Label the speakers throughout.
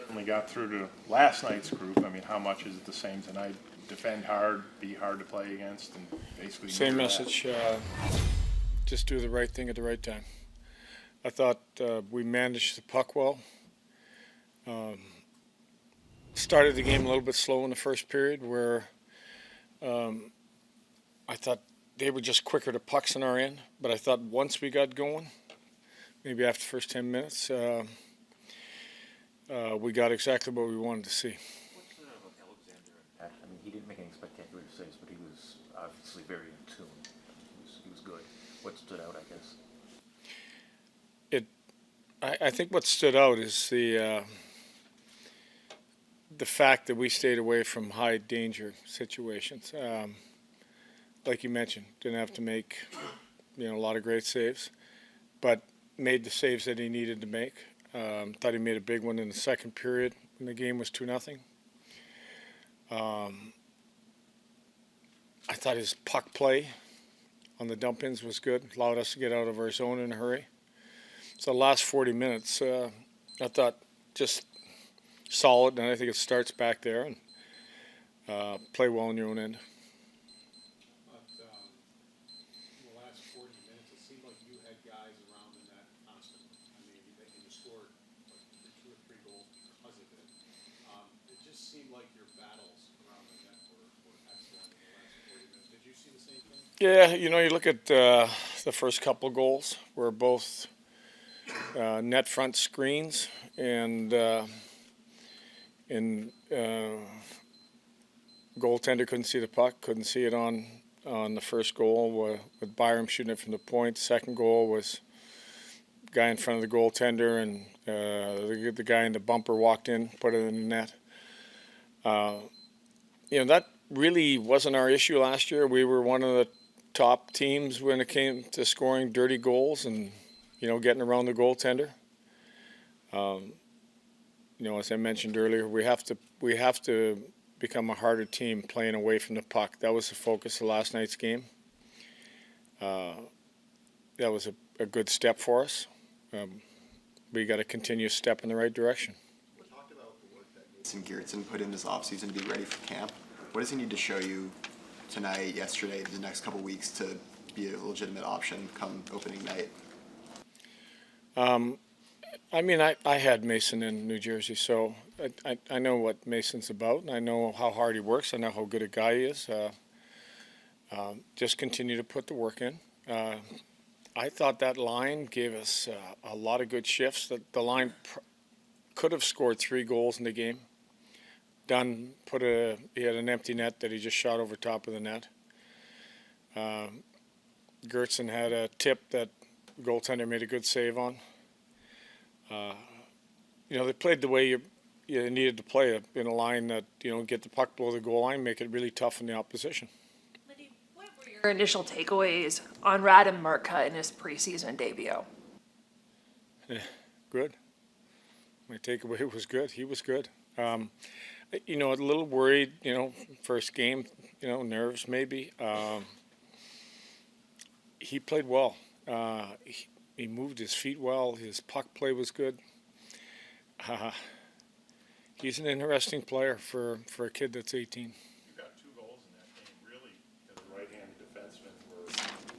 Speaker 1: certainly got through to last night's group. I mean, how much is it the same tonight? Defend hard, be hard to play against, and basically
Speaker 2: same message. Just do the right thing at the right time. I thought we managed the puck well. Started the game a little bit slow in the first period, where I thought they were just quicker to pucks in our end. But I thought once we got going, maybe after the first 10 minutes, we got exactly what we wanted to see.
Speaker 3: I mean, he didn't make any spectacular saves, but he was obviously very in tune. He was good. What stood out, I guess?
Speaker 2: I think what stood out is the fact that we stayed away from high danger situations. Like you mentioned, didn't have to make a lot of great saves, but made the saves that he needed to make. Thought he made a big one in the second period when the game was 2-0. I thought his puck play on the dump-ins was good, allowed us to get out of our zone in a hurry. So the last 40 minutes, I thought just solid, and I think it starts back there, and play well in your own end.
Speaker 4: But in the last 40 minutes, it seemed like you had guys around the net constantly. I mean, you scored like 2 or 3 goals because of it. It just seemed like your battles around the net were excellent in the last 40 minutes. Did you see the same thing?
Speaker 2: Yeah, you look at the first couple goals were both net front screens, and goaltender couldn't see the puck, couldn't see it on the first goal with Byram shooting it from the point. Second goal was guy in front of the goaltender, and the guy in the bumper walked in, put it in the net. That really wasn't our issue last year. We were one of the top teams when it came to scoring dirty goals and getting around the goaltender. As I mentioned earlier, we have to become a harder team playing away from the puck. That was the focus of last night's game. That was a good step for us. We got to continue to step in the right direction.
Speaker 5: We talked about the work that Benson Geertsen put in this offseason to be ready for camp. What does he need to show you tonight, yesterday, the next couple weeks to be a legitimate option come opening night?
Speaker 2: I had Mason in New Jersey, so I know what Mason's about, and I know how hard he works. I know how good a guy he is. Just continue to put the work in. I thought that line gave us a lot of good shifts. The line could have scored 3 goals in the game. Dunn he had an empty net that he just shot over top of the net. Geertsen had a tip that the goaltender made a good save on. They played the way you needed to play it, in a line that, get the puck below the goal line, make it really tough on the opposition.
Speaker 6: Lindy, what were your initial takeaways on Radim Murka in his preseason debut?
Speaker 2: Good. My takeaway was good. He was good. A little worried, first game, nerves maybe. He played well. He moved his feet well. His puck play was good. He's an interesting player for a kid that's 18.
Speaker 1: You got 2 goals in that game. Really, the right-handed defensemen were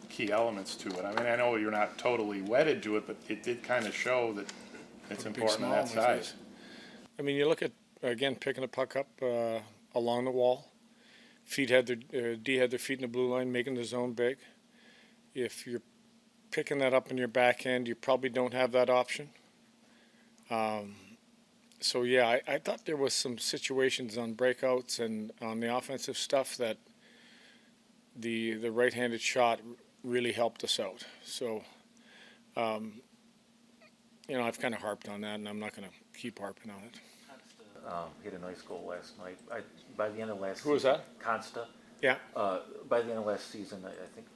Speaker 1: key elements to it. I mean, I know you're not totally wedded to it, but it did kind of show that it's important on that size.
Speaker 2: I mean, you look at, again, picking the puck up along the wall. D had their feet in the blue line, making the zone big. If you're picking that up in your backhand, you probably don't have that option. So yeah, I thought there was some situations on breakouts and on the offensive stuff that the right-handed shot really helped us out. So, I've kind of harped on that, and I'm not going to keep harping on it.
Speaker 3: Hit a nice goal last night. By the end of last season.
Speaker 2: Who was that?
Speaker 3: Consta.
Speaker 2: Yeah.
Speaker 3: By the end of last season, I think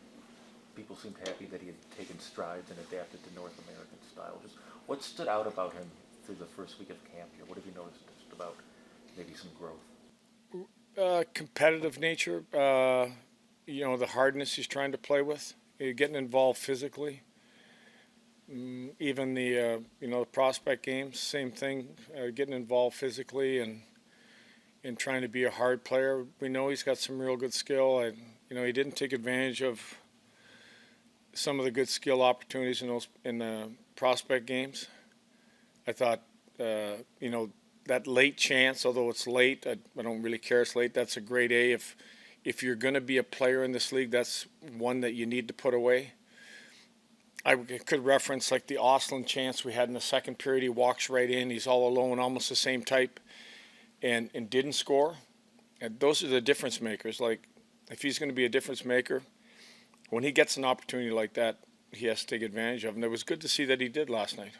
Speaker 3: people seemed happy that he had taken strides and adapted to North American style. Just what stood out about him through the first week of camp here? What have you noticed just about maybe some growth?
Speaker 2: Competitive nature, the hardness he's trying to play with, getting involved physically, Even the the prospect games, same thing, getting involved physically and trying to be a hard player. We know he's got some real good skill, and he didn't take advantage of some of the good skill opportunities in the prospect games. I thought that late chance, although it's late, I don't really care it's late. That's a grade A. If you're going to be a player in this league, that's one that you need to put away. I could reference like the Ostlund chance we had in the second period. He walks right in. He's all alone, almost the same type, and didn't score. And those are the difference makers. Like, if he's going to be a difference maker, when he gets an opportunity like that, he has to take advantage of. And it was good to see that he did last night.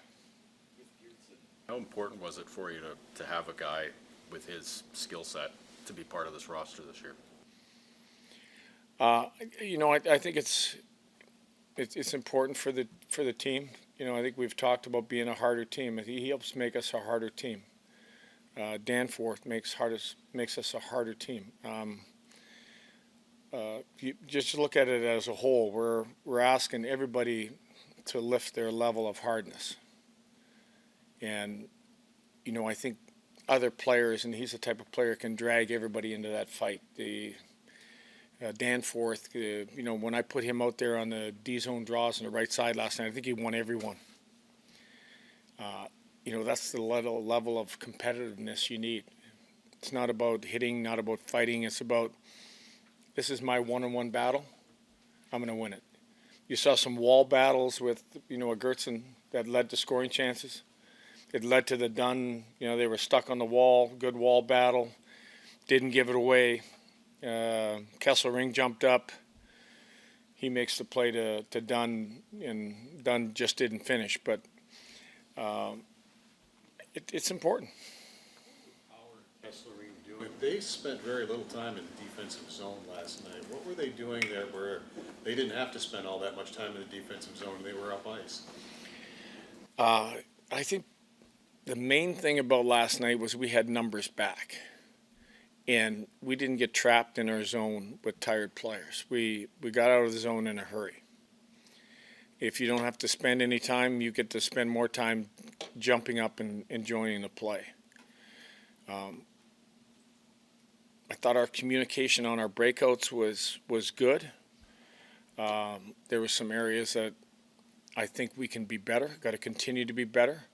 Speaker 7: How important was it for you to have a guy with his skill set to be part of this roster this year?
Speaker 2: I think it's important for the team. I think we've talked about being a harder team. He helps make us a harder team. Danforth makes us a harder team. You just look at it as a whole. We're asking everybody to lift their level of hardness. And I think other players, and he's the type of player can drag everybody into that fight. Danforth, when I put him out there on the D-zone draws on the right side last night, I think he won every one. That's the level of competitiveness you need. It's not about hitting, not about fighting. It's about, this is my one-on-one battle. I'm going to win it. You saw some wall battles with, a Geertsen that led to scoring chances. It led to the Dunn, they were stuck on the wall, good wall battle, didn't give it away. Kesselring jumped up. He makes the play to Dunn, and Dunn just didn't finish. But it's important.
Speaker 4: They spent very little time in the defensive zone last night. What were they doing there where they didn't have to spend all that much time in the defensive zone and they were up ice?
Speaker 2: I think the main thing about last night was we had numbers back. And we didn't get trapped in our zone with tired players. We got out of the zone in a hurry. If you don't have to spend any time, you get to spend more time jumping up and enjoying the play. I thought our communication on our breakouts was good. There were some areas that I think we can be better, got to continue to be better.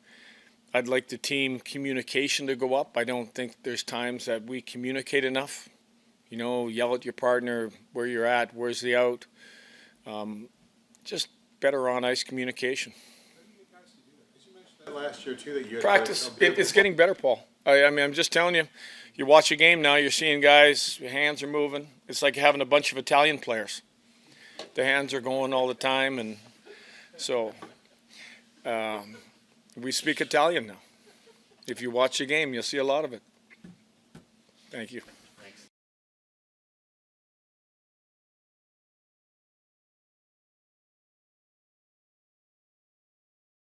Speaker 2: I'd like the team communication to go up. I don't think there's times that we communicate enough. Yell at your partner, where you're at, where's the out. Just better on ice communication.
Speaker 4: Last year too, that you had
Speaker 2: Practice. It's getting better, Paul. I mean, I'm just telling you. You watch a game now, you're seeing guys, your hands are moving. It's like having a bunch of Italian players. The hands are going all the time, and so we speak Italian now. If you watch the game, you'll see a lot of it. Thank you.